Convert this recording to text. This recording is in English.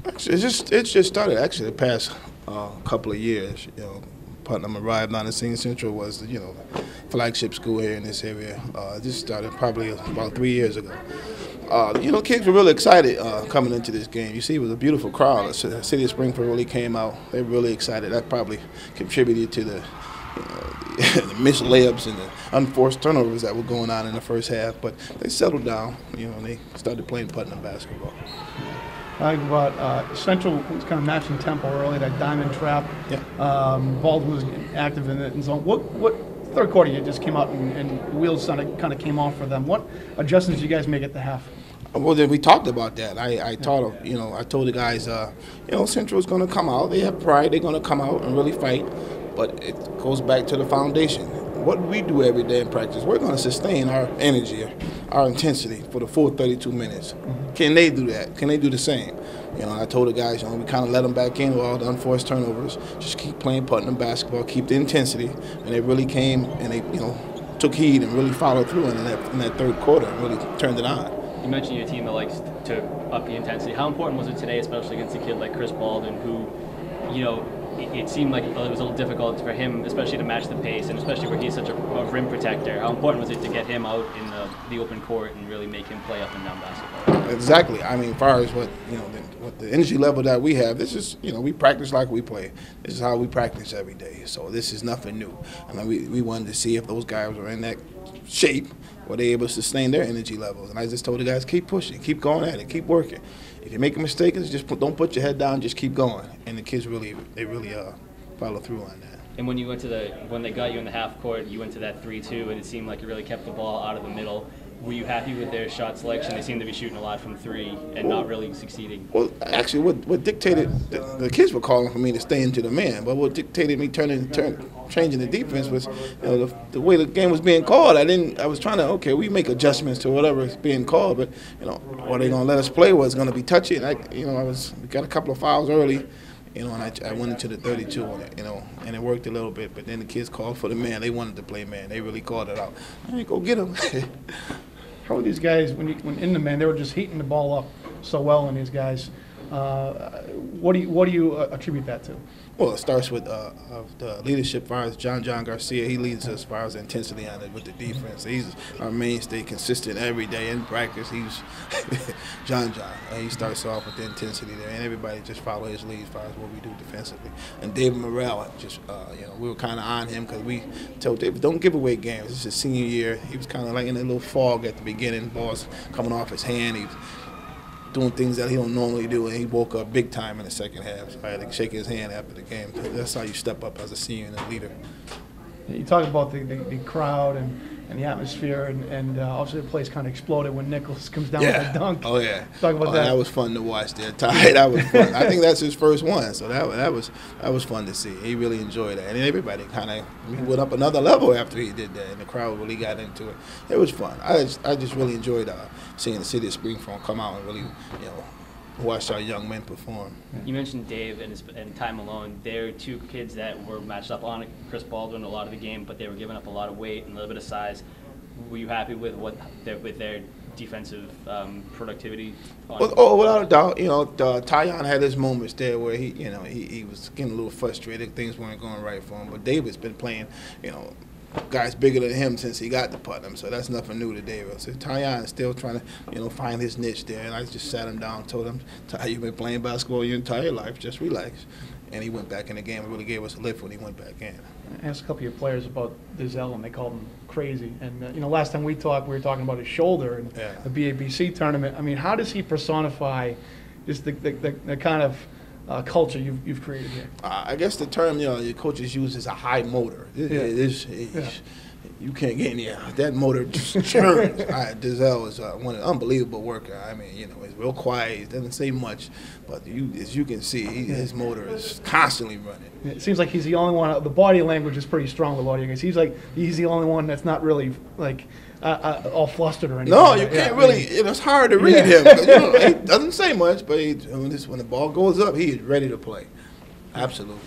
Actually, it's just started actually the past couple of years. Putnam arrived on the scene. Central was the flagship school here in this area. This started probably about 3 years ago. Kids were really excited coming into this game. You see, it was a beautiful crowd. The city of Springfield really came out. They were really excited. That probably contributed to the missed layups and the unforced turnovers that were going on in the first half. But they settled down, and they started playing Putnam basketball. I think about Central was kind of matching tempo early, that diamond trap. Yeah. Baldwin was active in it. And so what third quarter you just came out and wheels kind of came off for them. What adjustments did you guys make at the half? Well, then we talked about that. I told the guys, Central's going to come out. They have pride. They're going to come out and really fight. But it goes back to the foundation. What we do every day in practice, we're going to sustain our energy, our intensity for the full 32 minutes. Mm-hmm. Can they do that? Can they do the same? I told the guys, we kind of let them back in with all the unforced turnovers. Just keep playing Putnam basketball, keep the intensity. And they really came and they, took heed and really followed through in that third quarter and really turned it on. You mentioned your team that likes to up the intensity. How important was it today, especially against a kid like Chris Baldwin, who, it seemed like it was a little difficult for him, especially to match the pace, and especially where he's such a rim protector. How important was it to get him out in the open court and really make him play up and down basketball? Exactly. I mean, as far as what the energy level that we have, this is we practice like we play. This is how we practice every day. So this is nothing new. And we wanted to see if those guys were in that shape, were they able to sustain their energy levels. And I just told the guys, keep pushing, keep going at it, keep working. If you make a mistake, don't put your head down, just keep going. And the kids really follow through on that. And when you went when they got you in the half court, you went to that 3-2, and it seemed like you really kept the ball out of the middle. Were you happy with their shot selection? They seemed to be shooting a lot from three and not really succeeding. Well, actually, what dictated the kids were calling for me to stay into the man, but what dictated me changing the defense was the way the game was being called. I was trying to we make adjustments to whatever is being called, but are they going to let us play? Was going to be touchy? And we got a couple of fouls early. And I went into the 32 on it, and it worked a little bit. But then the kids called for the man. They wanted to play man. They really called it out. I ain't go get him. How are these guys, when in the man, they were just heating the ball up so well in these guys. What do you attribute that to? Well, it starts with the leadership as far as John Garcia. He leads us as far as intensity on it with the defense. He's our mainstay, consistent every day in practice. He's John. He starts off with the intensity there, and everybody just follow his lead as far as what we do defensively. And David Morrell, we were kind of on him because we told David, don't give away games. This is his senior year. He was kind of like in a little fog at the beginning. Balls coming off his hand. He was doing things that he don't normally do, and he woke up big time in the second half. So I had to shake his hand after the game. That's how you step up as a senior and a leader. You talk about the crowd and the atmosphere, and obviously the place kind of exploded when Nichols comes down with the dunk. Oh, yeah. Talk about that. That was fun to watch there, Ty. That was fun. I think that's his first one, so that was fun to see. He really enjoyed that. And everybody he went up another level after he did that, and the crowd really got into it. It was fun. I just really enjoyed seeing the city of Springfield come out and really, watch our young men perform. You mentioned Dave and Ty Malone. They're two kids that were matched up on Chris Baldwin a lot of the game, but they were giving up a lot of weight and a little bit of size. Were you happy with with their defensive productivity? Without a doubt. Tyon had his moments there where he was getting a little frustrated. Things weren't going right for him. But David's been playing, guys bigger than him since he got to Putnam, so that's nothing new to David. So Tyon is still trying to, find his niche there, and I just sat him down and told him, Ty, you've been playing basketball your entire life, just relax. And he went back in the game and really gave us a lift when he went back in. I asked a couple of your players about Dizelle, and they called him crazy. And, last time we talked, we were talking about his shoulder and the BABC tournament. I mean, how does he personify just the kind of culture you've created here? I guess the term your coaches use is a high motor. You can't get any. That motor just churns. Dizelle is one unbelievable worker. I mean, he's real quiet. He doesn't say much, but as you can see, his motor is constantly running. It seems like he's the only one. The body language is pretty strong with a lot of you guys. He's the only one that's not really all flustered or anything. No, you can't really. It's hard to read him. He doesn't say much, but when the ball goes up, he is ready to play. Absolutely.